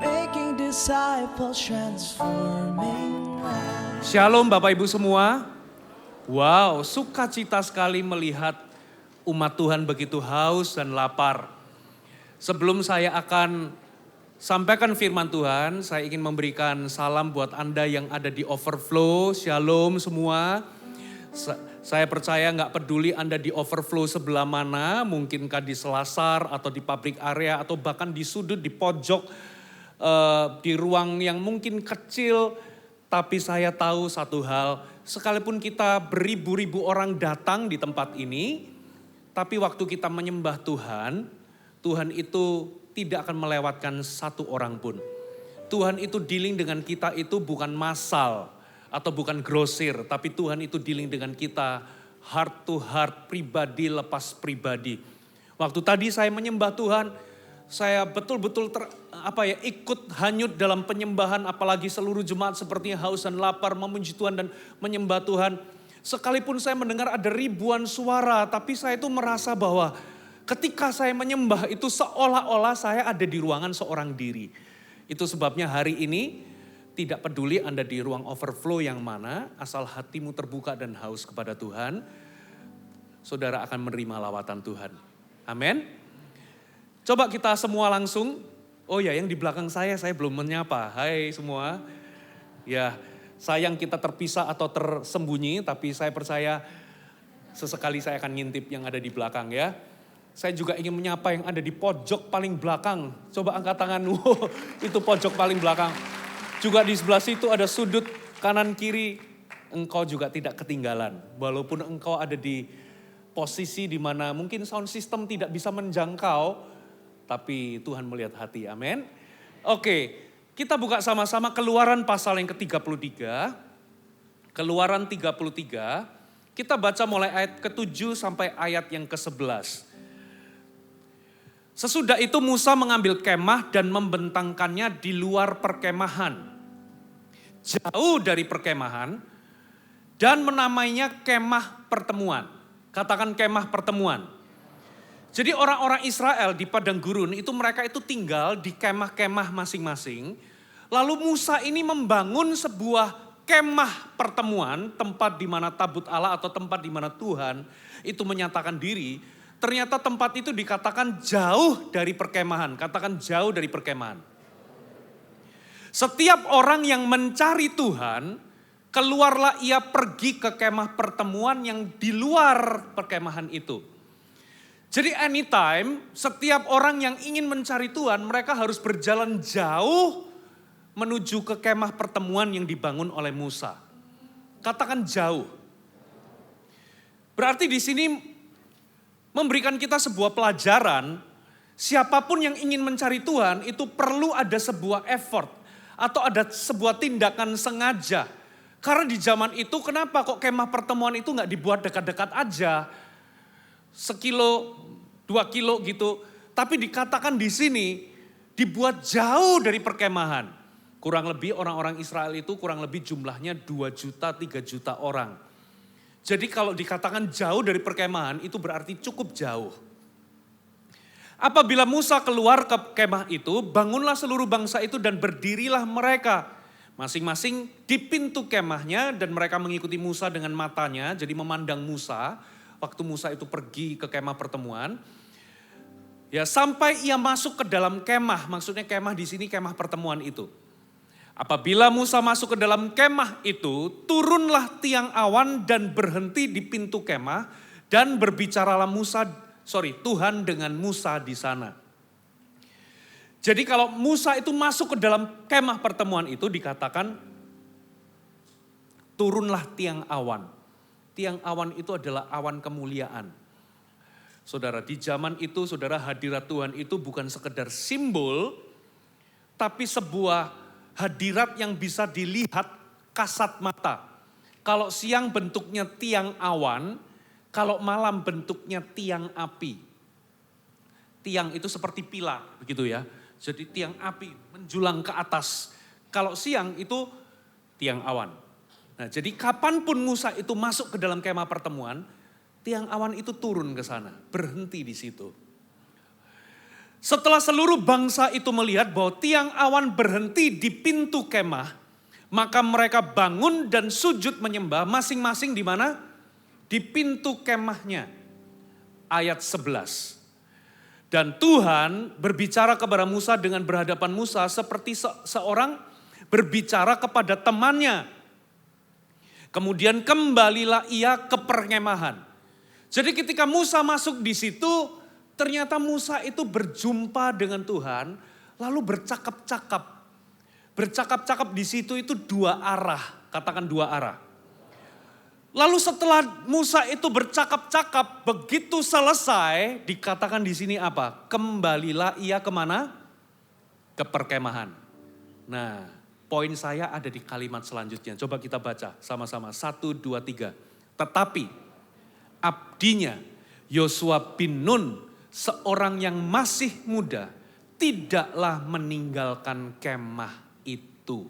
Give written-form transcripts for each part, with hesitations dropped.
making disciples, transforming lives. Shalom Bapak Ibu semua. Wow, sukacita sekali melihat umat Tuhan begitu haus dan lapar. Sebelum saya akan sampaikan firman Tuhan, saya ingin memberikan salam buat Anda yang ada di Overflow. Shalom semua. Saya percaya nggak peduli Anda di Overflow sebelah mana, mungkinkah di Selasar atau di pabrik area atau bahkan di sudut, di pojok, di ruang yang mungkin kecil. Tapi saya tahu satu hal, sekalipun kita beribu-ribu orang datang di tempat ini, tapi waktu kita menyembah Tuhan, Tuhan itu tidak akan melewatkan satu orang pun. Tuhan itu dealing dengan kita itu bukan massal atau bukan grosir, tapi Tuhan itu dealing dengan kita heart to heart, pribadi lepas pribadi. Waktu tadi saya menyembah Tuhan, saya betul-betul ikut hanyut dalam penyembahan, apalagi seluruh jemaat sepertinya haus dan lapar memuji Tuhan dan menyembah Tuhan. Sekalipun saya mendengar ada ribuan suara, tapi saya itu merasa bahwa ketika saya menyembah itu seolah-olah saya ada di ruangan seorang diri. Itu sebabnya hari ini tidak peduli Anda di ruang overflow yang mana, asal hatimu terbuka dan haus kepada Tuhan, saudara akan menerima lawatan Tuhan. Amin. Coba kita semua langsung, oh ya yang di belakang saya belum menyapa. Hai semua. Ya sayang kita terpisah atau tersembunyi, tapi saya percaya sesekali saya akan ngintip yang ada di belakang ya. Saya juga ingin menyapa yang ada di pojok paling belakang. Coba angkat tangan, wow, itu pojok paling belakang. Juga di sebelah situ ada sudut kanan kiri, engkau juga tidak ketinggalan. Walaupun engkau ada di posisi di mana mungkin sound system tidak bisa menjangkau, tapi Tuhan melihat hati, amin. Oke, kita buka sama-sama Keluaran pasal yang ke-33. Keluaran 33, kita baca mulai ayat ke-7 sampai ayat yang ke-11. Sesudah itu Musa mengambil kemah dan membentangkannya di luar perkemahan, jauh dari perkemahan, dan menamainya kemah pertemuan. Katakan kemah pertemuan. Jadi orang-orang Israel di padang gurun itu mereka itu tinggal di kemah-kemah masing-masing. Lalu Musa ini membangun sebuah kemah pertemuan, tempat di mana tabut Allah atau tempat di mana Tuhan itu menyatakan diri. Ternyata tempat itu dikatakan jauh dari perkemahan, katakan jauh dari perkemahan. Setiap orang yang mencari Tuhan, keluarlah ia pergi ke kemah pertemuan yang di luar perkemahan itu. Jadi anytime, setiap orang yang ingin mencari Tuhan, mereka harus berjalan jauh menuju ke kemah pertemuan yang dibangun oleh Musa. Katakan jauh. Berarti di sini memberikan kita sebuah pelajaran, siapapun yang ingin mencari Tuhan itu perlu ada sebuah effort atau ada sebuah tindakan sengaja. Karena di zaman itu kenapa kok kemah pertemuan itu nggak dibuat dekat-dekat aja, 1 kilo, 2 kilo gitu. Tapi dikatakan di sini dibuat jauh dari perkemahan. Kurang lebih orang-orang Israel itu kurang lebih jumlahnya 2 juta, 3 juta orang. Jadi kalau dikatakan jauh dari perkemahan itu berarti cukup jauh. Apabila Musa keluar ke kemah itu, bangunlah seluruh bangsa itu dan berdirilah mereka. Masing-masing di pintu kemahnya dan mereka mengikuti Musa dengan matanya. Jadi memandang Musa. Waktu Musa itu pergi ke kemah pertemuan, ya sampai ia masuk ke dalam kemah, maksudnya kemah di sini kemah pertemuan itu. Apabila Musa masuk ke dalam kemah itu, turunlah tiang awan dan berhenti di pintu kemah dan berbicaralah Tuhan dengan Musa di sana. Jadi kalau Musa itu masuk ke dalam kemah pertemuan itu dikatakan turunlah tiang awan. Tiang awan itu adalah awan kemuliaan. Saudara, di zaman itu saudara hadirat Tuhan itu bukan sekedar simbol, tapi sebuah hadirat yang bisa dilihat kasat mata. Kalau siang bentuknya tiang awan, kalau malam bentuknya tiang api. Tiang itu seperti pilar begitu ya. Jadi tiang api menjulang ke atas. Kalau siang itu tiang awan. Nah, jadi kapanpun Musa itu masuk ke dalam kemah pertemuan, tiang awan itu turun ke sana, berhenti di situ. Setelah seluruh bangsa itu melihat bahwa tiang awan berhenti di pintu kemah, maka mereka bangun dan sujud menyembah masing-masing di mana? Di pintu kemahnya. Ayat 11. Dan Tuhan berbicara kepada Musa dengan berhadapan Musa seperti seorang berbicara kepada temannya. Kemudian kembalilah ia ke perkemahan. Jadi ketika Musa masuk di situ, ternyata Musa itu berjumpa dengan Tuhan, lalu bercakap-cakap. Bercakap-cakap di situ itu dua arah, katakan dua arah. Lalu setelah Musa itu bercakap-cakap, begitu selesai, dikatakan di sini apa? Kembalilah ia kemana? Ke perkemahan. Nah, poin saya ada di kalimat selanjutnya. Coba kita baca sama-sama. 1, 2, 3. Tetapi abdinya Yosua bin Nun, seorang yang masih muda, tidaklah meninggalkan kemah itu.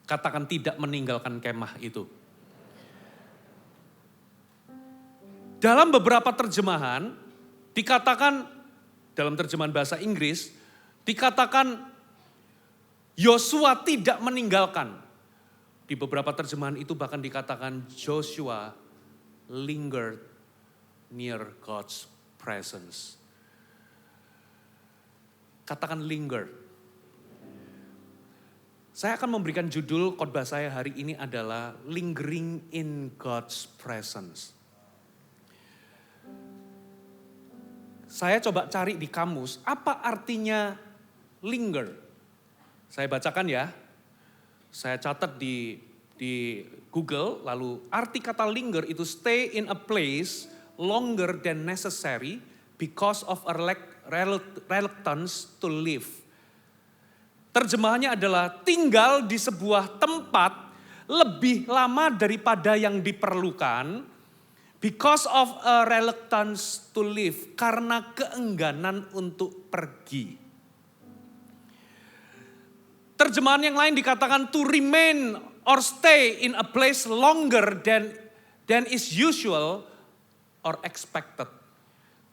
Katakan tidak meninggalkan kemah itu. Dalam beberapa terjemahan dikatakan, dalam terjemahan bahasa Inggris, dikatakan Yosua tidak meninggalkan. Di beberapa terjemahan itu bahkan dikatakan Joshua lingered near God's presence. Katakan linger. Saya akan memberikan judul khotbah saya hari ini adalah Lingering in God's Presence. Saya coba cari di kamus, apa artinya linger? Saya bacakan ya. Saya catat di Google, lalu arti kata linger itu stay in a place longer than necessary because of a reluctance to live. Terjemahannya adalah tinggal di sebuah tempat lebih lama daripada yang diperlukan. Because of a reluctance to live, karena keengganan untuk pergi. Terjemahan yang lain dikatakan to remain or stay in a place longer than is usual or expected.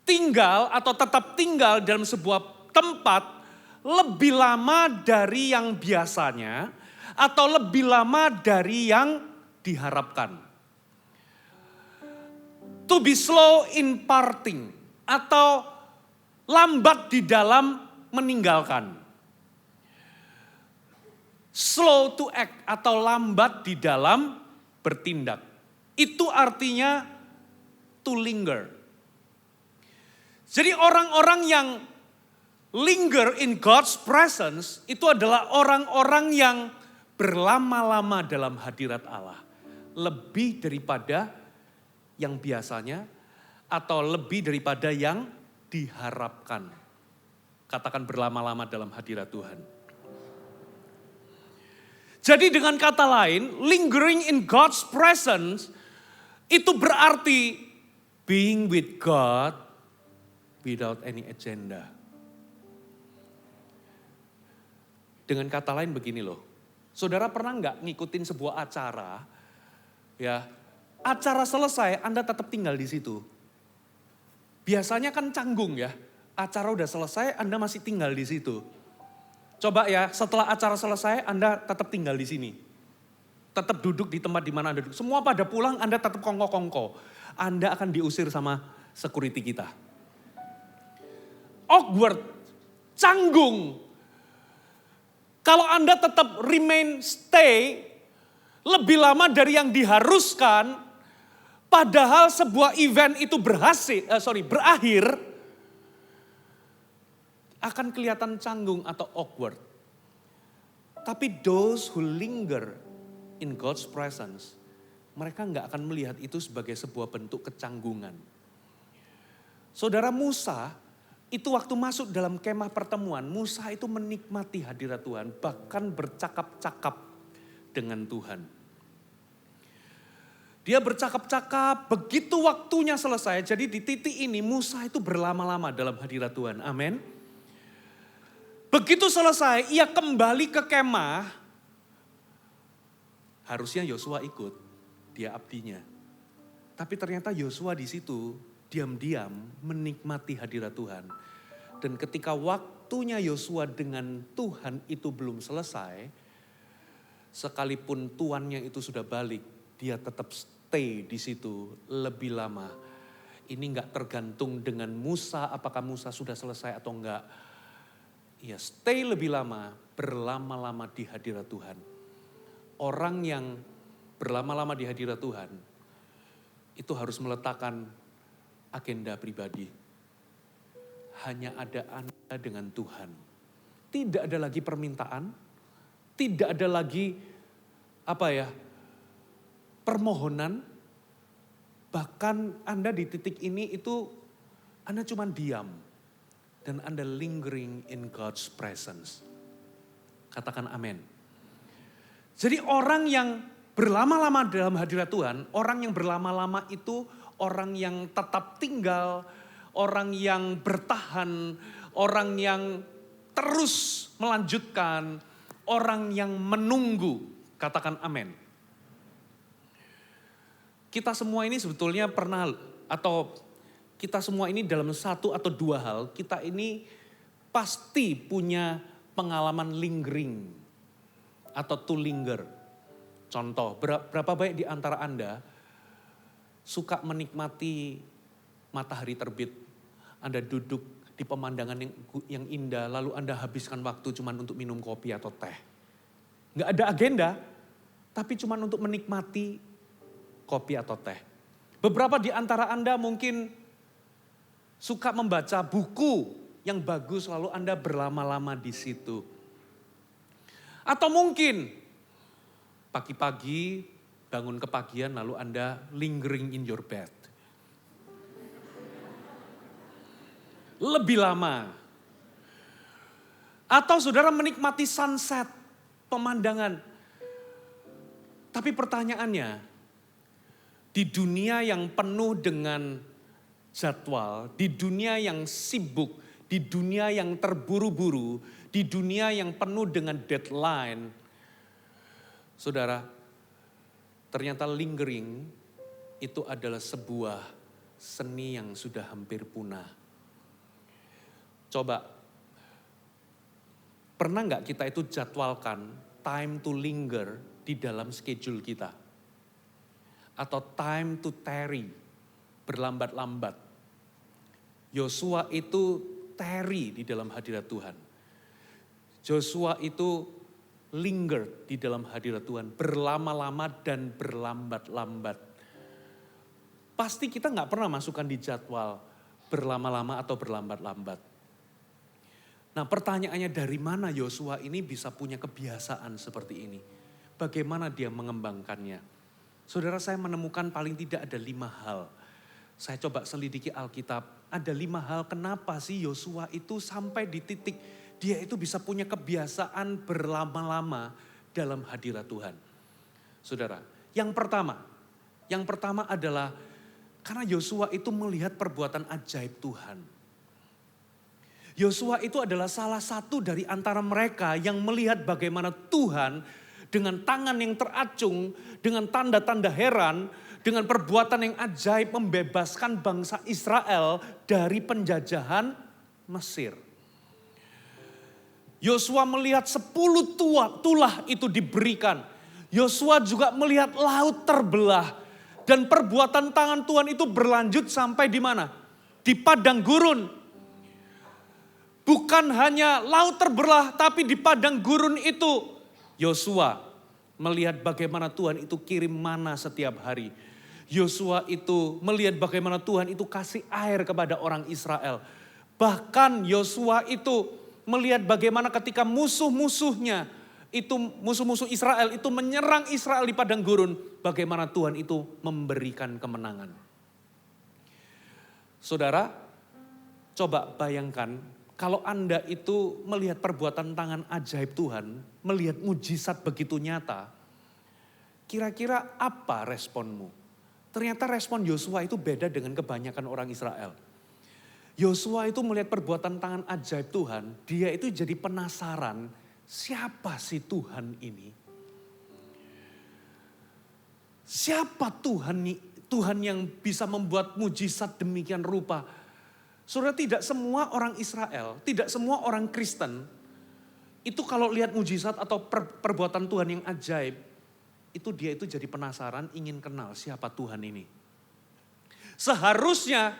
Tinggal atau tetap tinggal dalam sebuah tempat lebih lama dari yang biasanya atau lebih lama dari yang diharapkan. To be slow in parting atau lambat di dalam meninggalkan. Slow to act atau lambat di dalam bertindak. Itu artinya to linger. Jadi orang-orang yang linger in God's presence itu adalah orang-orang yang berlama-lama dalam hadirat Allah. Lebih daripada yang biasanya atau lebih daripada yang diharapkan. Katakan berlama-lama dalam hadirat Tuhan. Jadi dengan kata lain, lingering in God's presence itu berarti being with God without any agenda. Dengan kata lain begini loh, saudara pernah nggak ngikutin sebuah acara, ya? Acara selesai, Anda tetap tinggal di situ. Biasanya kan canggung ya, acara udah selesai, Anda masih tinggal di situ. Coba ya, setelah acara selesai, Anda tetap tinggal di sini. Tetap duduk di tempat di mana Anda duduk. Semua pada pulang, Anda tetap kongko-kongko. Anda akan diusir sama security kita. Awkward, canggung. Kalau Anda tetap remain stay, lebih lama dari yang diharuskan, padahal sebuah event itu berakhir, akan kelihatan canggung atau awkward. Tapi those who linger in God's presence, mereka nggak akan melihat itu sebagai sebuah bentuk kecanggungan. Saudara Musa, itu waktu masuk dalam kemah pertemuan, Musa itu menikmati hadirat Tuhan, bahkan bercakap-cakap dengan Tuhan. Dia bercakap-cakap, begitu waktunya selesai. Jadi di titik ini Musa itu berlama-lama dalam hadirat Tuhan. Amin. Begitu selesai, ia kembali ke kemah. Harusnya Yosua ikut, dia abdinya. Tapi ternyata Yosua di situ diam-diam menikmati hadirat Tuhan. Dan ketika waktunya Yosua dengan Tuhan itu belum selesai, sekalipun tuannya itu sudah balik, dia tetap stay di situ lebih lama. Ini enggak tergantung dengan Musa, apakah Musa sudah selesai atau enggak. Ya stay lebih lama, berlama-lama di hadirat Tuhan. Orang yang berlama-lama di hadirat Tuhan, itu harus meletakkan agenda pribadi. Hanya ada Anda dengan Tuhan. Tidak ada lagi permintaan, tidak ada lagi permohonan. Bahkan Anda di titik ini itu Anda cuma diam. Dan Anda lingering in God's presence. Katakan amin. Jadi orang yang berlama-lama dalam hadirat Tuhan, orang yang berlama-lama itu orang yang tetap tinggal, orang yang bertahan, orang yang terus melanjutkan, orang yang menunggu. Katakan amin. Kita semua ini sebetulnya pernah, atau kita semua ini dalam satu atau dua hal, kita ini pasti punya pengalaman lingering atau to linger. Contoh, berapa banyak di antara Anda suka menikmati matahari terbit, Anda duduk di pemandangan yang indah, lalu Anda habiskan waktu cuma untuk minum kopi atau teh. Nggak ada agenda, tapi cuma untuk menikmati kopi atau teh. Beberapa di antara Anda mungkin suka membaca buku yang bagus, lalu Anda berlama-lama di situ. Atau mungkin pagi-pagi bangun kepagian lalu Anda lingering in your bed. Lebih lama. Atau saudara menikmati sunset, pemandangan. Tapi pertanyaannya, di dunia yang penuh dengan jadwal, di dunia yang sibuk, di dunia yang terburu-buru, di dunia yang penuh dengan deadline, saudara, ternyata lingering itu adalah sebuah seni yang sudah hampir punah. Coba, pernah nggak kita itu jadwalkan time to linger di dalam schedule kita? Atau time to tarry, berlambat-lambat. Yosua itu tarry di dalam hadirat Tuhan. Yosua itu linger di dalam hadirat Tuhan, berlama-lama dan berlambat-lambat. Pasti kita nggak pernah masukkan di jadwal berlama-lama atau berlambat-lambat. Nah pertanyaannya, dari mana Yosua ini bisa punya kebiasaan seperti ini? Bagaimana dia mengembangkannya? Saudara, saya menemukan paling tidak ada 5 hal. Saya coba selidiki Alkitab, ada 5 hal kenapa sih Yosua itu sampai di titik dia itu bisa punya kebiasaan berlama-lama dalam hadirat Tuhan. Saudara, yang pertama adalah karena Yosua itu melihat perbuatan ajaib Tuhan. Yosua itu adalah salah satu dari antara mereka yang melihat bagaimana Tuhan dengan tangan yang teracung, dengan tanda-tanda heran, dengan perbuatan yang ajaib membebaskan bangsa Israel dari penjajahan Mesir. Yosua melihat 10 tulah itu diberikan. Yosua juga melihat laut terbelah. Dan perbuatan tangan Tuhan itu berlanjut sampai di mana? Di padang gurun. Bukan hanya laut terbelah, tapi di padang gurun itu Yosua melihat bagaimana Tuhan itu kirim mana setiap hari. Yosua itu melihat bagaimana Tuhan itu kasih air kepada orang Israel. Bahkan Yosua itu melihat bagaimana ketika musuh-musuhnya itu, musuh-musuh Israel itu menyerang Israel di padang gurun, bagaimana Tuhan itu memberikan kemenangan. Saudara, coba bayangkan kalau Anda itu melihat perbuatan tangan ajaib Tuhan, melihat mujizat begitu nyata, kira-kira apa responmu? Ternyata respon Yosua itu beda dengan kebanyakan orang Israel. Yosua itu melihat perbuatan tangan ajaib Tuhan, dia itu jadi penasaran, siapa sih Tuhan ini? Siapa Tuhan yang bisa membuat mujizat demikian rupa? Saudara, tidak semua orang Israel, tidak semua orang Kristen, itu kalau lihat mujizat atau perbuatan Tuhan yang ajaib, dia itu jadi penasaran, ingin kenal siapa Tuhan ini. Seharusnya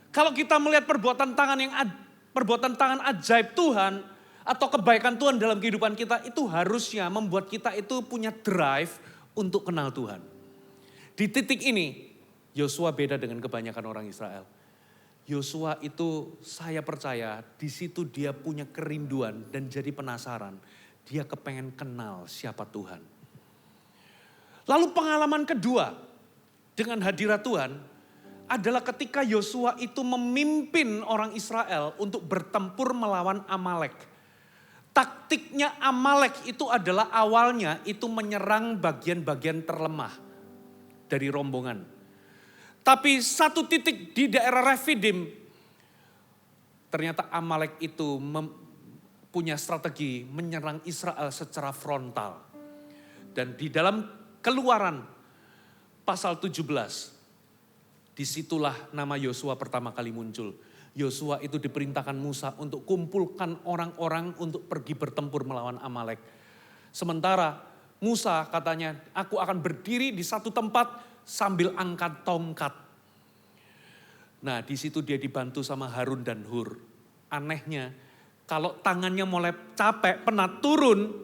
kalau kita melihat perbuatan tangan ajaib Tuhan atau kebaikan Tuhan dalam kehidupan kita, itu harusnya membuat kita itu punya drive untuk kenal Tuhan. Di titik ini, Yosua beda dengan kebanyakan orang Israel. Yosua itu saya percaya di situ dia punya kerinduan dan jadi penasaran. Dia kepengen kenal siapa Tuhan. Lalu pengalaman kedua dengan hadirat Tuhan adalah ketika Yosua itu memimpin orang Israel untuk bertempur melawan Amalek. Taktiknya Amalek itu adalah awalnya itu menyerang bagian-bagian terlemah dari rombongan. Tapi satu titik di daerah Refidim, ternyata Amalek itu punya strategi menyerang Israel secara frontal. Dan di dalam Keluaran pasal 17, disitulah nama Yosua pertama kali muncul. Yosua itu diperintahkan Musa untuk kumpulkan orang-orang untuk pergi bertempur melawan Amalek. Sementara Musa katanya, aku akan berdiri di satu tempat sambil angkat tongkat. Nah, di situ dia dibantu sama Harun dan Hur. Anehnya, kalau tangannya mulai capek, penat turun,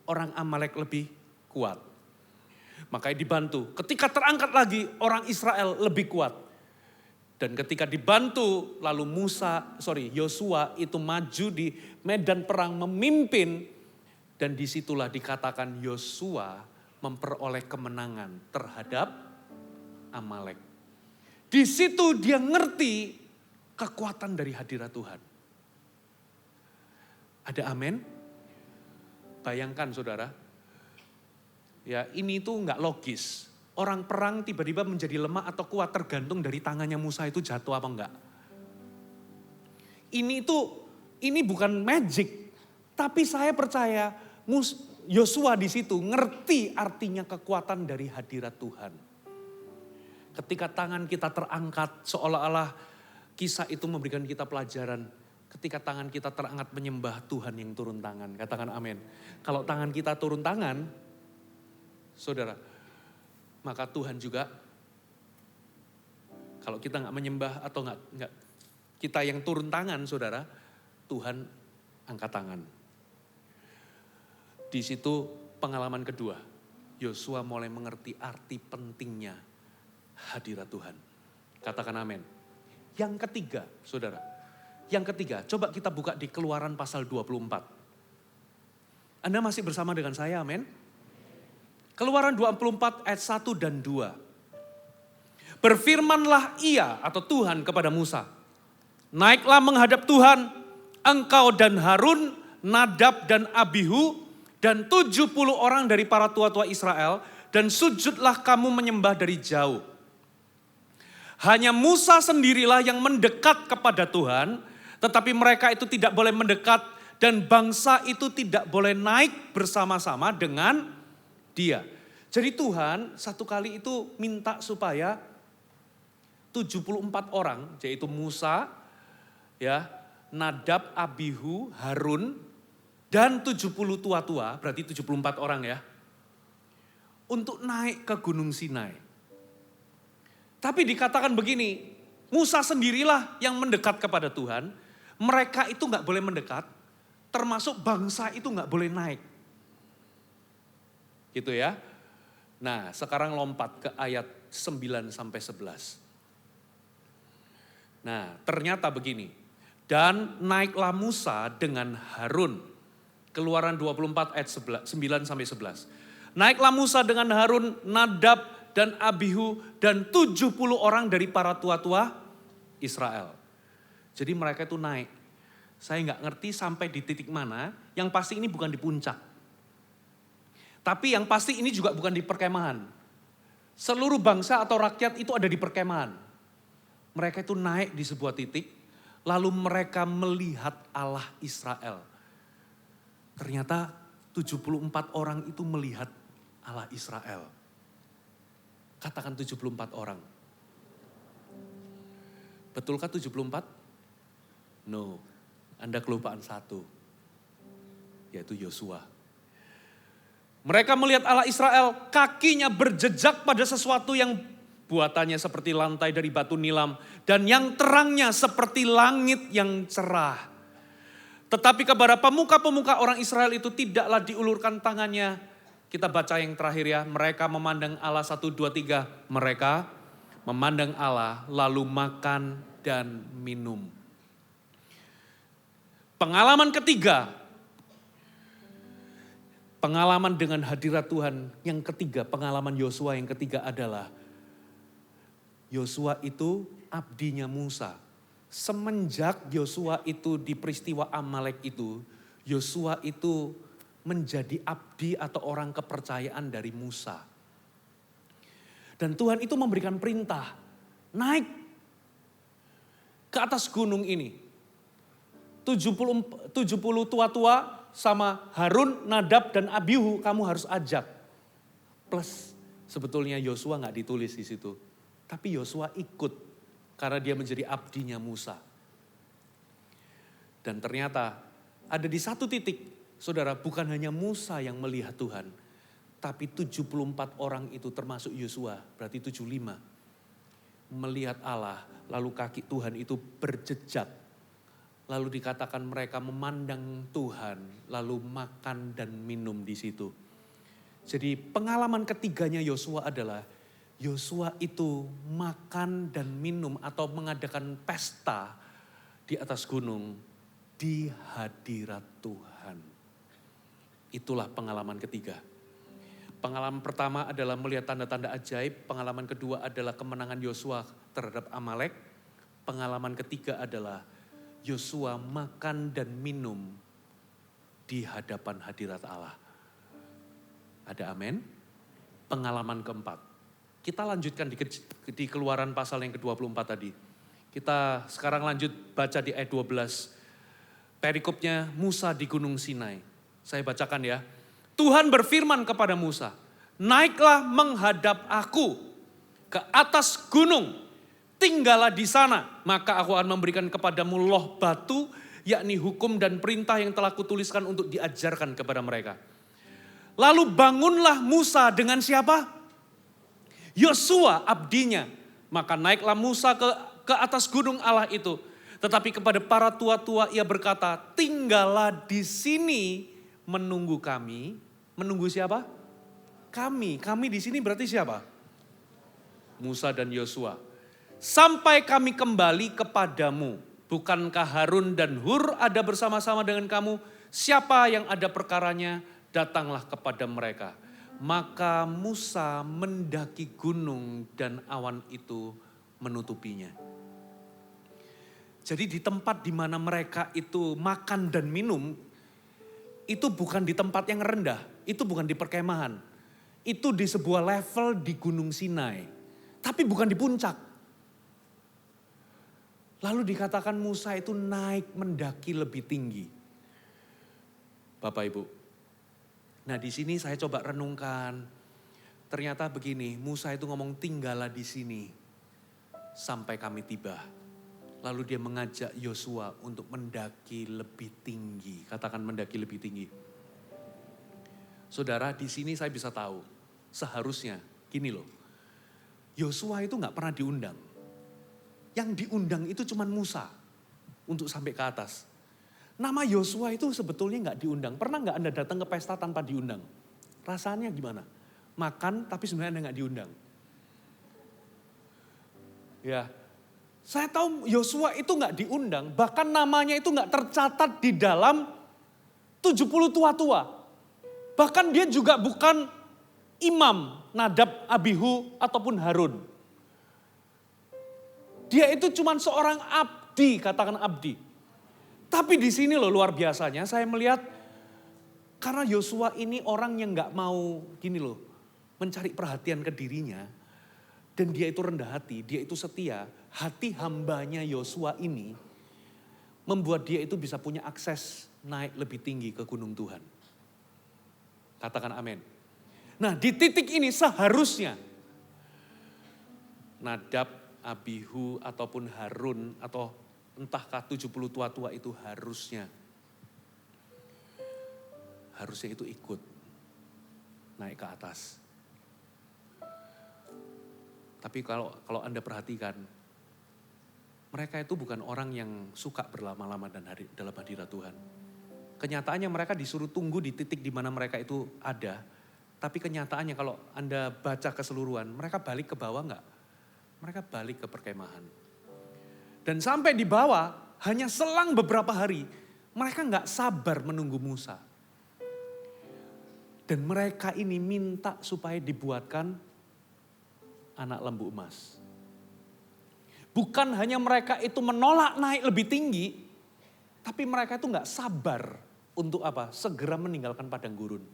orang Amalek lebih kuat. Makanya dibantu. Ketika terangkat lagi, orang Israel lebih kuat. Dan ketika dibantu, lalu Yosua itu maju di medan perang memimpin. Dan disitulah dikatakan Yosua memperoleh kemenangan terhadap Amalek. Di situ dia ngerti kekuatan dari hadirat Tuhan. Ada amin? Bayangkan saudara, ya ini tuh nggak logis. Orang perang tiba-tiba menjadi lemah atau kuat tergantung dari tangannya Musa itu jatuh apa enggak. Ini bukan magic, tapi saya percaya Yosua di situ ngerti artinya kekuatan dari hadirat Tuhan. Ketika tangan kita terangkat seolah-olah kisah itu memberikan kita pelajaran. Ketika tangan kita terangkat menyembah Tuhan yang turun tangan. Katakan amin. Kalau tangan kita turun tangan, saudara, maka Tuhan juga, kalau kita nggak menyembah atau nggak kita yang turun tangan, saudara, Tuhan angkat tangan. Di situ pengalaman kedua, Yosua mulai mengerti arti pentingnya hadirat Tuhan. Katakan amin. Yang ketiga, saudara. Yang ketiga, coba kita buka di Keluaran pasal 24. Anda masih bersama dengan saya, amin? Keluaran 24 ayat 1 dan 2. Berfirmanlah ia atau Tuhan kepada Musa. Naiklah menghadap Tuhan, engkau dan Harun, Nadab dan Abihu, dan 70 orang dari para tua-tua Israel, dan sujudlah kamu menyembah dari jauh. Hanya Musa sendirilah yang mendekat kepada Tuhan, tetapi mereka itu tidak boleh mendekat dan bangsa itu tidak boleh naik bersama-sama dengan dia. Jadi Tuhan satu kali itu minta supaya 74 orang, yaitu Musa, ya, Nadab, Abihu, Harun, dan 70 tua-tua, berarti 74 orang ya, untuk naik ke Gunung Sinai. Tapi dikatakan begini, Musa sendirilah yang mendekat kepada Tuhan, mereka itu gak boleh mendekat, termasuk bangsa itu gak boleh naik. Gitu ya. Nah sekarang lompat ke ayat 9 sampai 11. Nah ternyata begini, dan naiklah Musa dengan Harun, Keluaran 24 ayat 9 sampai 11. Naiklah Musa dengan Harun, Nadab, dan Abihu, dan 70 orang dari para tua-tua Israel. Jadi mereka itu naik. Saya nggak ngerti sampai di titik mana, yang pasti ini bukan di puncak. Tapi yang pasti ini juga bukan di perkemahan. Seluruh bangsa atau rakyat itu ada di perkemahan. Mereka itu naik di sebuah titik, lalu mereka melihat Allah Israel. Ternyata 74 orang itu melihat Allah Israel. Katakan 74 orang. Betulkah 74? No, Anda kelupaan satu, yaitu Yosua. Mereka melihat Allah Israel, kakinya berjejak pada sesuatu yang buatannya seperti lantai dari batu nilam, dan yang terangnya seperti langit yang cerah. Tetapi kepada pemuka-pemuka orang Israel itu tidaklah diulurkan tangannya. Kita baca yang terakhir ya, mereka memandang Allah 1, 2, 3. Mereka memandang Allah lalu makan dan minum. Pengalaman ketiga, pengalaman dengan hadirat Tuhan yang ketiga, pengalaman Yosua yang ketiga adalah Yosua itu abdinya Musa. Semenjak Yosua itu di peristiwa Amalek itu, Yosua itu menjadi abdi atau orang kepercayaan dari Musa. Dan Tuhan itu memberikan perintah, naik ke atas gunung ini. 70 tua-tua sama Harun, Nadab, dan Abihu kamu harus ajak. Plus sebetulnya Yosua gak ditulis di situ. Tapi Yosua ikut karena dia menjadi abdinya Musa. Dan ternyata ada di satu titik, saudara, bukan hanya Musa yang melihat Tuhan. Tapi 74 orang itu termasuk Yosua, berarti 75. Melihat Allah, lalu kaki Tuhan itu berjejak. Lalu dikatakan mereka memandang Tuhan, lalu makan dan minum di situ. Jadi pengalaman ketiganya Yosua adalah, Yosua itu makan dan minum atau mengadakan pesta di atas gunung di hadirat Tuhan. Itulah pengalaman ketiga. Pengalaman pertama adalah melihat tanda-tanda ajaib, pengalaman kedua adalah kemenangan Yosua terhadap Amalek, pengalaman ketiga adalah Yosua makan dan minum di hadapan hadirat Allah. Ada amin? Pengalaman keempat. Kita lanjutkan di Keluaran pasal yang ke-24 tadi. Kita sekarang lanjut baca di ayat 12. Perikopnya Musa di Gunung Sinai. Saya bacakan ya. Tuhan berfirman kepada Musa, naiklah menghadap aku ke atas gunung. Tinggallah di sana, maka aku akan memberikan kepadamu loh batu, yakni hukum dan perintah yang telah kutuliskan untuk diajarkan kepada mereka. Lalu bangunlah Musa dengan siapa? Yosua abdinya. Maka naiklah Musa ke atas gunung Allah itu. Tetapi kepada para tua-tua ia berkata, tinggallah di sini menunggu kami. Menunggu siapa? Kami di sini berarti siapa? Musa dan Yosua. Sampai kami kembali kepadamu. Bukankah Harun dan Hur ada bersama-sama dengan kamu? Siapa yang ada perkaranya, datanglah kepada mereka. Maka Musa mendaki gunung dan awan itu menutupinya. Jadi di tempat di mana mereka itu makan dan minum, itu bukan di tempat yang rendah, itu bukan di perkemahan. Itu di sebuah level di Gunung Sinai, tapi bukan di puncak. Lalu dikatakan Musa itu naik mendaki lebih tinggi. Bapak Ibu. Nah di sini saya coba renungkan. Ternyata begini, Musa itu ngomong tinggallah di sini sampai kami tiba. Lalu dia mengajak Yosua untuk mendaki lebih tinggi. Katakan mendaki lebih tinggi. Saudara, di sini saya bisa tahu. Seharusnya gini loh. Yosua itu gak pernah diundang. Yang diundang itu cuma Musa untuk sampai ke atas. Nama Yosua itu sebetulnya gak diundang. Pernah gak Anda datang ke pesta tanpa diundang? Rasanya gimana? Makan tapi sebenarnya Anda gak diundang. Ya, saya tahu Yosua itu gak diundang. Bahkan namanya itu gak tercatat di dalam 70 tua-tua. Bahkan dia juga bukan imam Nadab, Abihu ataupun Harun. Dia itu cuma seorang abdi, katakan abdi. Tapi di sini loh luar biasanya saya melihat karena Yosua ini orang yang gak mau gini loh, mencari perhatian ke dirinya. Dan dia itu rendah hati, dia itu setia. Hati hambanya Yosua ini membuat dia itu bisa punya akses naik lebih tinggi ke gunung Tuhan. Katakan amin. Nah di titik ini seharusnya Nadab, Abihu ataupun Harun atau entahkah 70 tua-tua itu harusnya itu ikut naik ke atas. Tapi kalau Anda perhatikan, mereka itu bukan orang yang suka berlama-lama dalam hadirat Tuhan. Kenyataannya mereka disuruh tunggu di titik di mana mereka itu ada. Tapi kenyataannya kalau Anda baca keseluruhan, mereka balik ke bawah enggak? Mereka balik ke perkemahan. Dan sampai di bawah, hanya selang beberapa hari, mereka enggak sabar menunggu Musa. Dan mereka ini minta supaya dibuatkan anak lembu emas. Bukan hanya mereka itu menolak naik lebih tinggi, tapi mereka itu enggak sabar untuk apa? Segera meninggalkan padang gurun.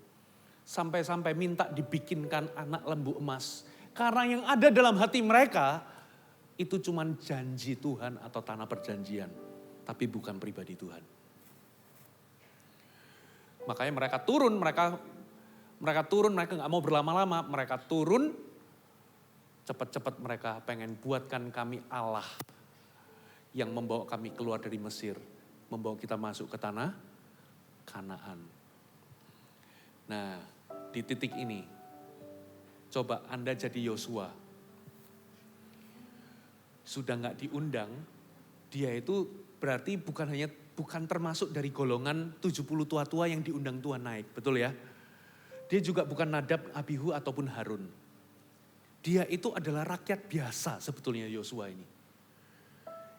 Sampai-sampai minta dibikinkan anak lembu emas. Karena yang ada dalam hati mereka itu cuma janji Tuhan atau tanah perjanjian. Tapi bukan pribadi Tuhan. Makanya mereka turun, mereka nggak mau berlama-lama. Mereka turun, cepat-cepat mereka pengen buatkan kami Allah yang membawa kami keluar dari Mesir. Membawa kita masuk ke tanah Kanaan. Nah, di titik ini, coba Anda jadi Yosua. Sudah nggak diundang, dia itu berarti bukan termasuk dari golongan 70 tua-tua yang diundang Tuhan naik, betul ya? Dia juga bukan Nadab, Abihu ataupun Harun. Dia itu adalah rakyat biasa sebetulnya Yosua ini.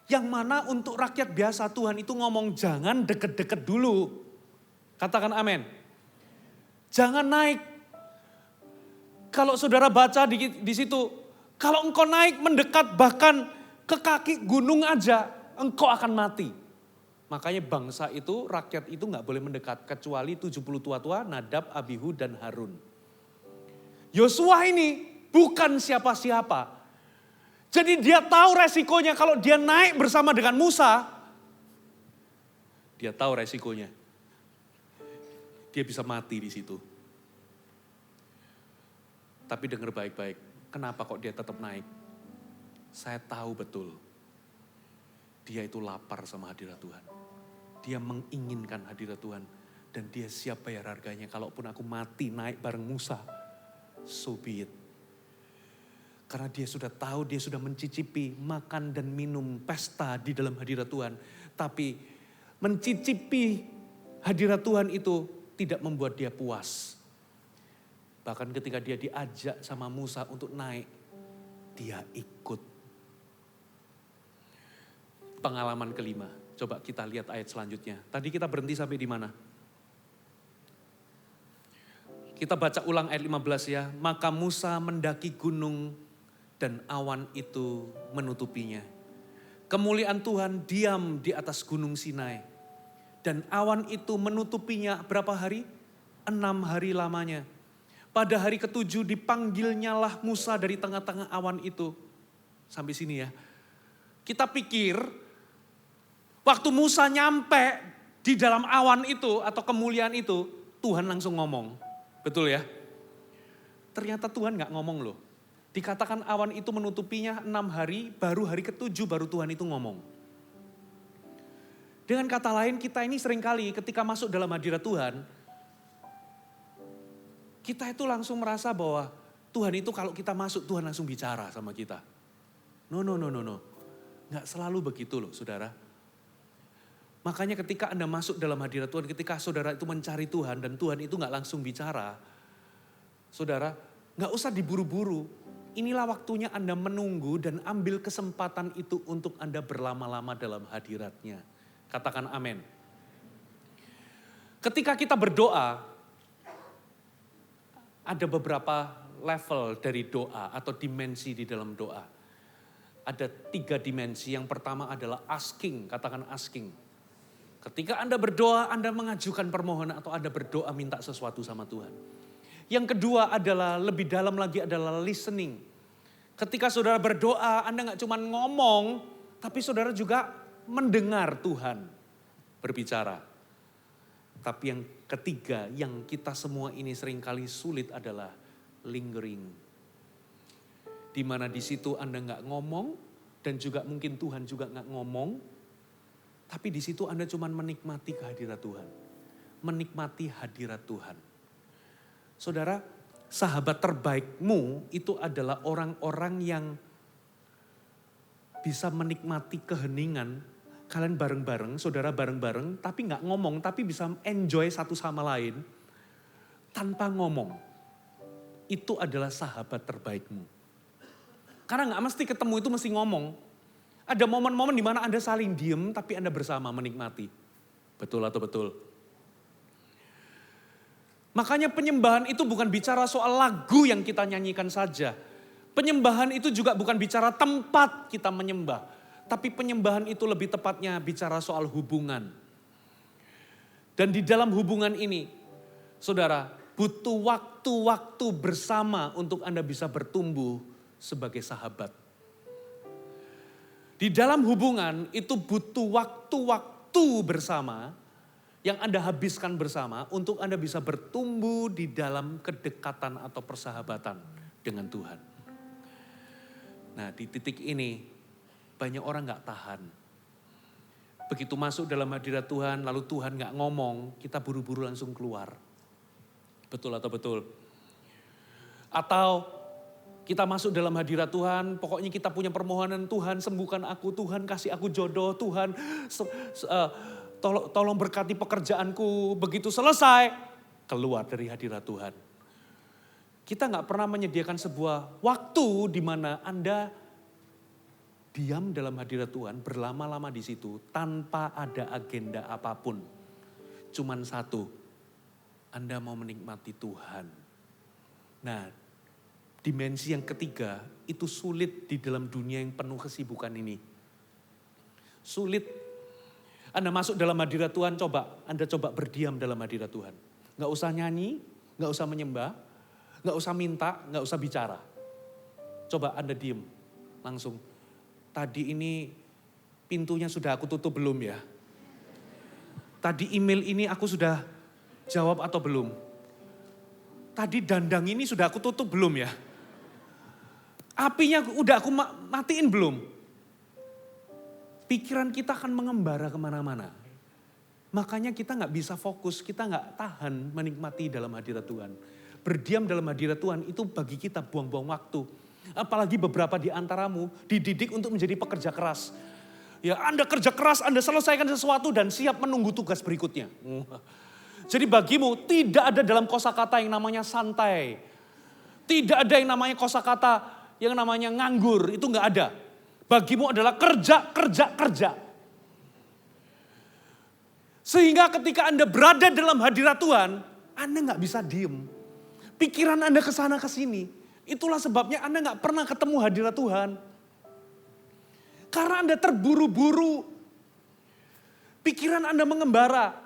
Yang mana untuk rakyat biasa Tuhan itu ngomong jangan deket-deket dulu. Katakan amin. Jangan naik. Kalau saudara baca di situ, kalau engkau naik mendekat bahkan ke kaki gunung aja, engkau akan mati. Makanya bangsa itu, rakyat itu gak boleh mendekat. Kecuali 70 tua-tua, Nadab, Abihu, dan Harun. Yosua ini bukan siapa-siapa. Jadi dia tahu resikonya kalau dia naik bersama dengan Musa. Dia tahu resikonya. Dia bisa mati di situ. Tapi dengar baik-baik, kenapa kok dia tetap naik? Saya tahu betul. Dia itu lapar sama hadirat Tuhan. Dia menginginkan hadirat Tuhan. Dan dia siap bayar harganya. Kalaupun aku mati naik bareng Musa, so be it. Karena dia sudah tahu, dia sudah mencicipi makan dan minum pesta di dalam hadirat Tuhan. Tapi mencicipi hadirat Tuhan itu tidak membuat dia puas. Bahkan ketika dia diajak sama Musa untuk naik, dia ikut. Pengalaman kelima. Coba kita lihat ayat selanjutnya. Tadi kita berhenti sampai di mana? Kita baca ulang ayat 15 ya. Maka Musa mendaki gunung dan awan itu menutupinya. Kemuliaan Tuhan diam di atas gunung Sinai. Dan awan itu menutupinya berapa hari? 6 hari lamanya. Pada hari ke-7 dipanggilnyalah Musa dari tengah-tengah awan itu. Sampai sini ya. Kita pikir waktu Musa nyampe di dalam awan itu atau kemuliaan itu, Tuhan langsung ngomong. Betul ya? Ternyata Tuhan gak ngomong loh. Dikatakan awan itu menutupinya 6 hari, baru hari ke-7 baru Tuhan itu ngomong. Dengan kata lain kita ini seringkali ketika masuk dalam hadirat Tuhan, kita itu langsung merasa bahwa Tuhan itu kalau kita masuk Tuhan langsung bicara sama kita. No. Nggak selalu begitu loh saudara. Makanya ketika Anda masuk dalam hadirat Tuhan, ketika saudara itu mencari Tuhan dan Tuhan itu nggak langsung bicara, saudara nggak usah diburu-buru. Inilah waktunya Anda menunggu dan ambil kesempatan itu untuk Anda berlama-lama dalam hadiratnya. Katakan amin. Ketika kita berdoa, ada beberapa level dari doa atau dimensi di dalam doa. Ada 3 dimensi. Yang pertama adalah asking, katakan asking. Ketika Anda berdoa, Anda mengajukan permohonan atau Anda berdoa minta sesuatu sama Tuhan. Yang kedua adalah lebih dalam lagi adalah listening. Ketika saudara berdoa, Anda gak cuma ngomong, tapi saudara juga mendengar Tuhan berbicara. Tapi yang ketiga yang kita semua ini seringkali sulit adalah lingering. Di mana di situ Anda nggak ngomong, dan juga mungkin Tuhan juga nggak ngomong, tapi di situ Anda cuma menikmati kehadirat Tuhan. Menikmati hadirat Tuhan. Saudara, sahabat terbaikmu itu adalah orang-orang yang bisa menikmati keheningan. Kalian bareng-bareng, saudara bareng-bareng, tapi nggak ngomong, tapi bisa enjoy satu sama lain tanpa ngomong. Itu adalah sahabat terbaikmu. Karena nggak mesti ketemu itu mesti ngomong. Ada momen-momen di mana Anda saling diem tapi Anda bersama menikmati. Betul atau betul? Makanya penyembahan itu bukan bicara soal lagu yang kita nyanyikan saja. Penyembahan itu juga bukan bicara tempat kita menyembah. Tapi penyembahan itu lebih tepatnya bicara soal hubungan. Dan di dalam hubungan ini, saudara, butuh waktu-waktu bersama untuk Anda bisa bertumbuh sebagai sahabat. Di dalam hubungan itu butuh waktu-waktu bersama yang Anda habiskan bersama untuk Anda bisa bertumbuh di dalam kedekatan atau persahabatan dengan Tuhan. Nah, di titik ini banyak orang gak tahan. Begitu masuk dalam hadirat Tuhan, lalu Tuhan gak ngomong, kita buru-buru langsung keluar. Betul atau betul? Atau kita masuk dalam hadirat Tuhan, pokoknya kita punya permohonan, Tuhan sembuhkan aku, Tuhan kasih aku jodoh, Tuhan tolong berkati pekerjaanku. Begitu selesai, keluar dari hadirat Tuhan. Kita gak pernah menyediakan sebuah waktu di mana Anda diam dalam hadirat Tuhan, berlama-lama di situ tanpa ada agenda apapun. Cuman satu, Anda mau menikmati Tuhan. Nah, dimensi yang ketiga itu sulit di dalam dunia yang penuh kesibukan ini. Sulit. Anda masuk dalam hadirat Tuhan, Anda coba berdiam dalam hadirat Tuhan. Gak usah nyanyi, gak usah menyembah, gak usah minta, gak usah bicara. Coba Anda diem, langsung. Tadi ini pintunya sudah aku tutup belum ya? Tadi email ini aku sudah jawab atau belum? Tadi dandang ini sudah aku tutup belum ya? Apinya udah aku matiin belum? Pikiran kita akan mengembara kemana-mana. Makanya kita gak bisa fokus, kita gak tahan menikmati dalam hadirat Tuhan. Berdiam dalam hadirat Tuhan itu bagi kita buang-buang waktu. Apalagi beberapa di antaramu dididik untuk menjadi pekerja keras. Ya, Anda kerja keras, Anda selesaikan sesuatu dan siap menunggu tugas berikutnya. Jadi bagimu tidak ada dalam kosakata yang namanya santai. Tidak ada yang namanya kosakata yang namanya nganggur, itu nggak ada. Bagimu adalah kerja, kerja, kerja. Sehingga ketika Anda berada dalam hadirat Tuhan, Anda nggak bisa diem. Pikiran Anda kesana kesini. Itulah sebabnya Anda nggak pernah ketemu hadirat Tuhan. Karena Anda terburu-buru. Pikiran Anda mengembara.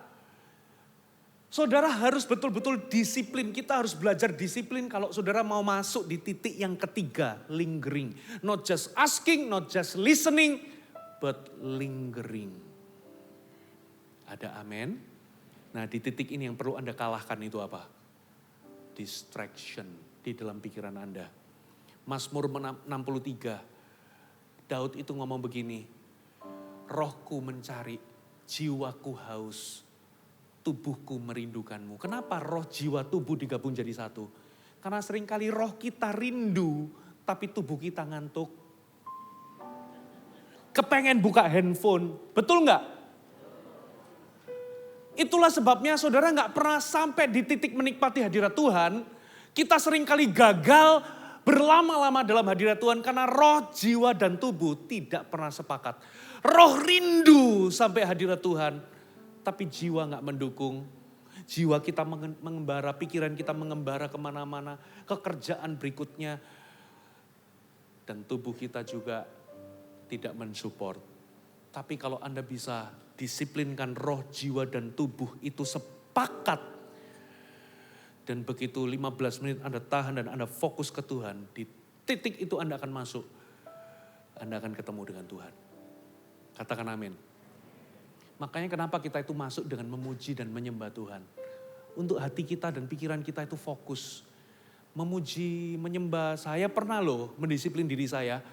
Saudara harus betul-betul disiplin. Kita harus belajar disiplin kalau saudara mau masuk di titik yang ketiga, lingering. Not just asking, not just listening, but lingering. Ada amin? Nah, di titik ini yang perlu Anda kalahkan itu apa? Distraction di dalam pikiran Anda. Mazmur 63, Daud itu ngomong begini, rohku mencari, jiwaku haus, tubuhku merindukanmu. Kenapa roh, jiwa, tubuh digabung jadi satu? Karena seringkali roh kita rindu, tapi tubuh kita ngantuk. Kepengen buka handphone, betul nggak? Itulah sebabnya saudara nggak pernah sampai di titik menikmati hadirat Tuhan. Kita seringkali gagal berlama-lama dalam hadirat Tuhan karena roh, jiwa, dan tubuh tidak pernah sepakat. Roh rindu sampai hadirat Tuhan, tapi jiwa gak mendukung. Jiwa kita mengembara, pikiran kita mengembara kemana-mana, ke kerjaan berikutnya. Dan tubuh kita juga tidak mensupport. Tapi kalau Anda bisa disiplinkan roh, jiwa, dan tubuh itu sepakat. Dan begitu 15 menit Anda tahan dan Anda fokus ke Tuhan, di titik itu Anda akan masuk. Anda akan ketemu dengan Tuhan. Katakan amin. Makanya kenapa kita itu masuk dengan memuji dan menyembah Tuhan. Untuk hati kita dan pikiran kita itu fokus. Memuji, menyembah. Saya pernah loh mendisiplin diri saya.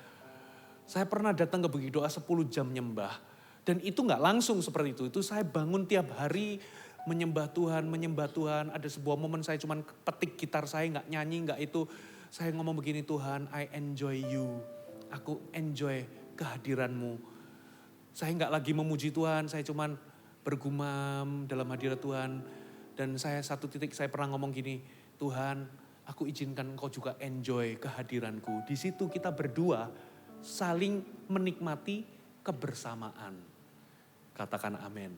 Saya pernah datang ke Bukit Doa 10 jam nyembah. Dan itu nggak langsung seperti itu. Itu saya bangun tiap hari menyembah Tuhan, menyembah Tuhan. Ada sebuah momen saya cuman petik gitar, saya nggak nyanyi, nggak itu. Saya ngomong begini, Tuhan, I enjoy you. Aku enjoy kehadiranmu. Saya nggak lagi memuji Tuhan, saya cuman bergumam dalam hadirat Tuhan. Dan saya satu titik saya pernah ngomong gini, Tuhan, aku izinkan engkau juga enjoy kehadiranku. Di situ kita berdua saling menikmati kebersamaan. Katakan amin.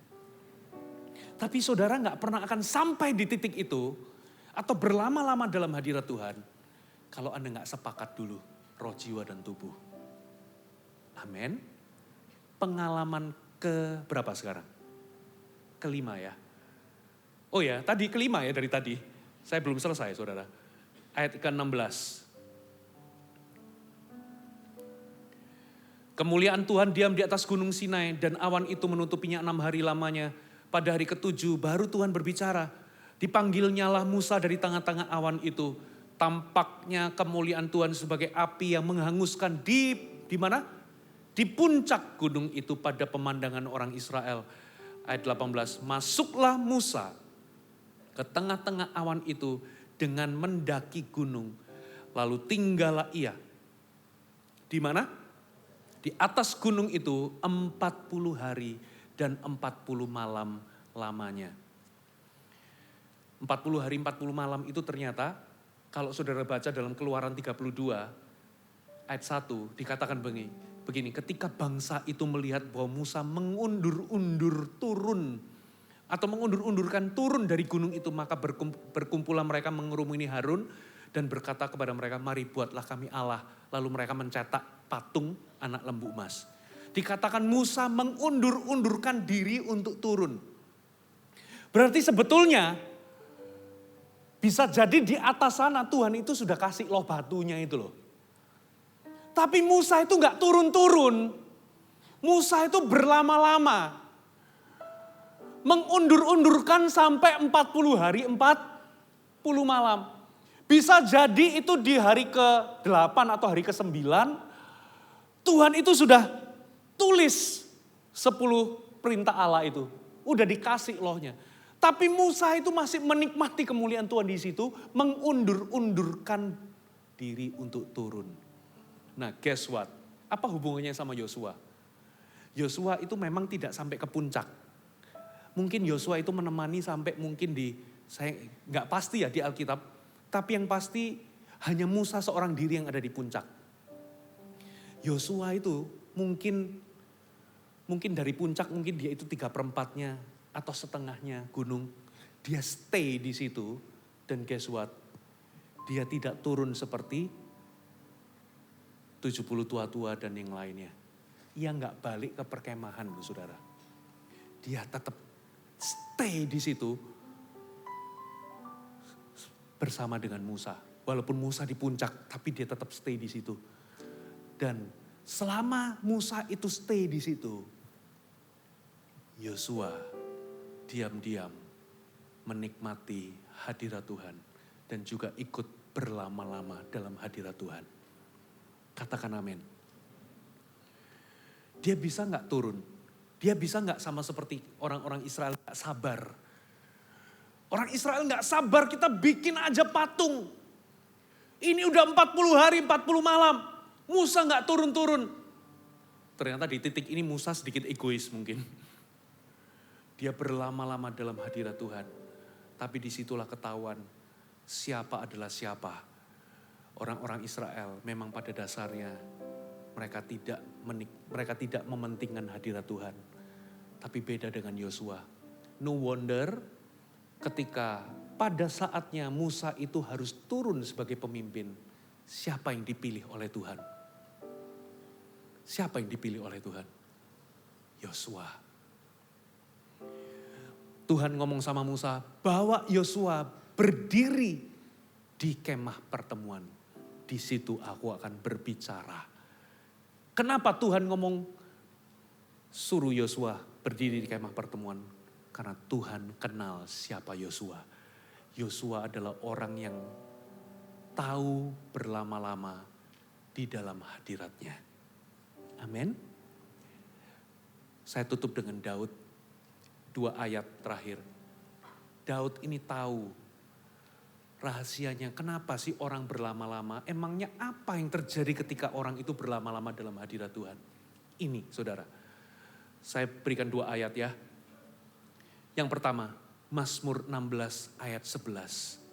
Tapi saudara gak pernah akan sampai di titik itu atau berlama-lama dalam hadirat Tuhan kalau Anda gak sepakat dulu roh, jiwa, dan tubuh. Amin. Pengalaman ke berapa sekarang? Kelima ya. Oh ya, tadi kelima ya dari tadi. Saya belum selesai saudara. Ayat ke-16. Kemuliaan Tuhan diam di atas gunung Sinai dan awan itu menutupinya 6 hari lamanya. Pada hari ke-7 baru Tuhan berbicara. Dipanggilnyalah Musa dari tengah-tengah awan itu. Tampaknya kemuliaan Tuhan sebagai api yang menghanguskan di mana? Di puncak gunung itu pada pemandangan orang Israel. Ayat 18, masuklah Musa ke tengah-tengah awan itu dengan mendaki gunung. Lalu tinggallah ia. Di mana? Di atas gunung itu 40 hari dan 40 malam lamanya. 40 hari 40 malam itu ternyata kalau saudara baca dalam Keluaran 32 ayat 1 dikatakan begini. Ketika bangsa itu melihat bahwa Musa mengundur-undur turun atau mengundur-undurkan turun dari gunung itu, maka berkumpulah mereka mengerumuni Harun dan berkata kepada mereka, mari buatlah kami Allah. Lalu mereka mencetak patung anak lembu emas. Dikatakan Musa mengundur-undurkan diri untuk turun. Berarti sebetulnya bisa jadi di atas sana Tuhan itu sudah kasih loh batunya itu loh. Tapi Musa itu gak turun-turun. Musa itu berlama-lama. Mengundur-undurkan sampai 40 hari 40 malam. Bisa jadi itu di hari ke-8 atau hari ke-9. Tuhan itu sudah tulis 10 perintah Allah itu. Udah dikasih lohnya. Tapi Musa itu masih menikmati kemuliaan Tuhan di situ. Mengundur-undurkan diri untuk turun. Nah guess what? Apa hubungannya sama Yosua? Yosua itu memang tidak sampai ke puncak. Mungkin Yosua itu menemani sampai mungkin saya nggak pasti ya di Alkitab. Tapi yang pasti hanya Musa seorang diri yang ada di puncak. Yosua itu mungkin dari puncak mungkin dia itu 3/4-nya atau setengahnya gunung. Dia stay di situ dan guess what? Dia tidak turun seperti 70 tua-tua dan yang lainnya. Ia nggak balik ke perkemahan loh saudara. Dia tetap stay di situ bersama dengan Musa. Walaupun Musa di puncak, tapi dia tetap stay di situ. Dan selama Musa itu stay di situ, Yosua diam-diam menikmati hadirat Tuhan dan juga ikut berlama-lama dalam hadirat Tuhan. Katakan amin. Dia bisa nggak turun? Dia bisa nggak sama seperti orang-orang Israel nggak sabar? Orang Israel nggak sabar, kita bikin aja patung. Ini udah 40 hari, 40 malam. Musa nggak turun-turun. Ternyata di titik ini Musa sedikit egois mungkin. Dia berlama-lama dalam hadirat Tuhan. Tapi disitulah ketahuan siapa adalah siapa. Orang-orang Israel memang pada dasarnya mereka tidak mementingkan hadirat Tuhan. Tapi beda dengan Yosua. No wonder ketika pada saatnya Musa itu harus turun sebagai pemimpin, siapa yang dipilih oleh Tuhan? Siapa yang dipilih oleh Tuhan? Yosua. Tuhan ngomong sama Musa, bawa Yosua berdiri di kemah pertemuan. Di situ aku akan berbicara. Kenapa Tuhan ngomong suruh Yosua berdiri di kemah pertemuan? Karena Tuhan kenal siapa Yosua. Yosua adalah orang yang tahu berlama-lama di dalam hadiratnya. Amin. Saya tutup dengan Daud, 2 ayat terakhir. Daud ini tahu rahasianya, kenapa sih orang berlama-lama? Emangnya apa yang terjadi ketika orang itu berlama-lama dalam hadirat Tuhan? Ini saudara, saya berikan 2 ayat ya. Yang pertama, Mazmur 16 ayat 11.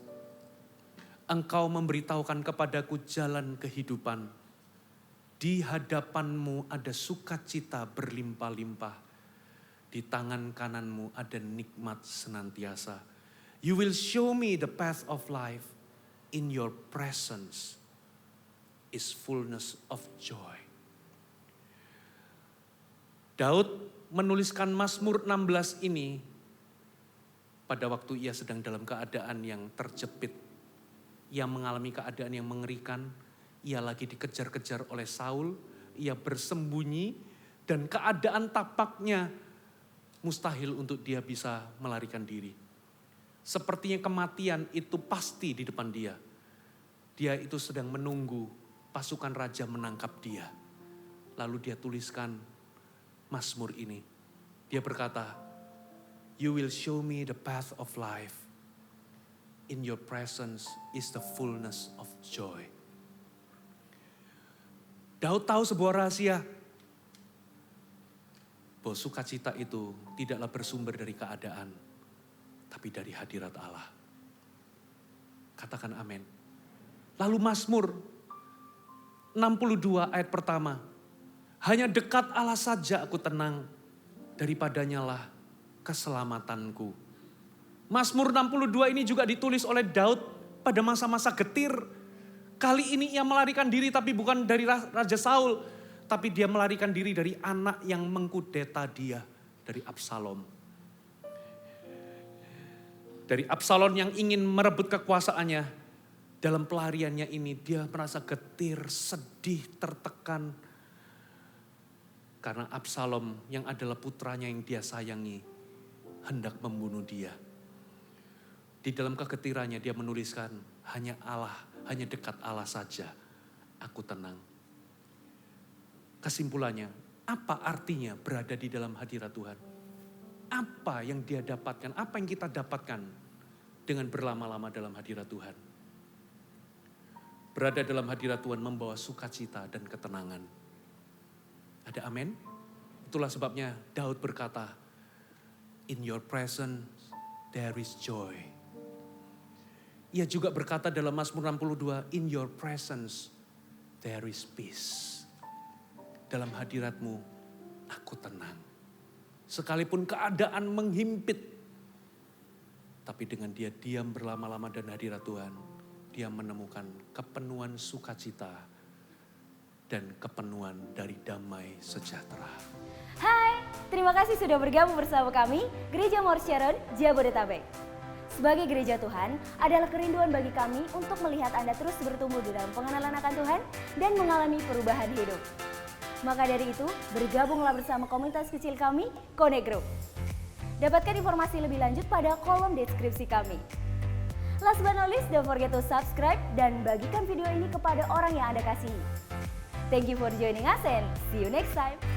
Engkau memberitahukan kepadaku jalan kehidupan. Di hadapanmu ada sukacita berlimpah-limpah. Di tangan kananmu ada nikmat senantiasa. You will show me the path of life. In your presence is fullness of joy. Daud menuliskan Mazmur 16 ini pada waktu ia sedang dalam keadaan yang terjepit. Ia mengalami keadaan yang mengerikan. Ia lagi dikejar-kejar oleh Saul. Ia bersembunyi dan keadaan tapaknya mustahil untuk dia bisa melarikan diri. Sepertinya kematian itu pasti di depan dia. Dia itu sedang menunggu pasukan raja menangkap dia. Lalu dia tuliskan Mazmur ini. Dia berkata, You will show me the path of life. In your presence is the fullness of joy. Daud tahu sebuah rahasia. Bahwa sukacita itu tidaklah bersumber dari keadaan. Tapi dari hadirat Allah. Katakan amin. Lalu Mazmur 62 ayat pertama. Hanya dekat Allah saja aku tenang. Daripadanya lah keselamatanku. Mazmur 62 ini juga ditulis oleh Daud pada masa-masa getir. Kali ini ia melarikan diri tapi bukan dari Raja Saul. Tapi dia melarikan diri dari anak yang mengkudeta dia. Dari Absalom. Dari Absalom yang ingin merebut kekuasaannya. Dalam pelariannya ini dia merasa getir, sedih, tertekan. Karena Absalom yang adalah putranya yang dia sayangi. Hendak membunuh dia. Di dalam kegetirannya dia menuliskan, hanya Allah, hanya dekat Allah saja, aku tenang. Kesimpulannya, apa artinya berada di dalam hadirat Tuhan? Apa yang dia dapatkan, apa yang kita dapatkan dengan berlama-lama dalam hadirat Tuhan? Berada dalam hadirat Tuhan membawa sukacita dan ketenangan. Ada amin? Itulah sebabnya Daud berkata, In your presence there is joy. Ia juga berkata dalam Mazmur 62, In your presence there is peace. Dalam hadiratmu aku tenang. Sekalipun keadaan menghimpit. Tapi dengan dia diam berlama-lama dan hadirat Tuhan. Dia menemukan kepenuhan sukacita. Dan kepenuhan dari damai sejahtera. Hai, terima kasih sudah bergabung bersama kami, Gereja Mawar Sharon, Jabodetabek. Sebagai gereja Tuhan, adalah kerinduan bagi kami untuk melihat Anda terus bertumbuh di dalam pengenalan akan Tuhan dan mengalami perubahan hidup. Maka dari itu, bergabunglah bersama komunitas kecil kami, Connect Group. Dapatkan informasi lebih lanjut pada kolom deskripsi kami. Last but not least, don't forget to subscribe dan bagikan video ini kepada orang yang Anda kasihi. Thank you for joining us and see you next time.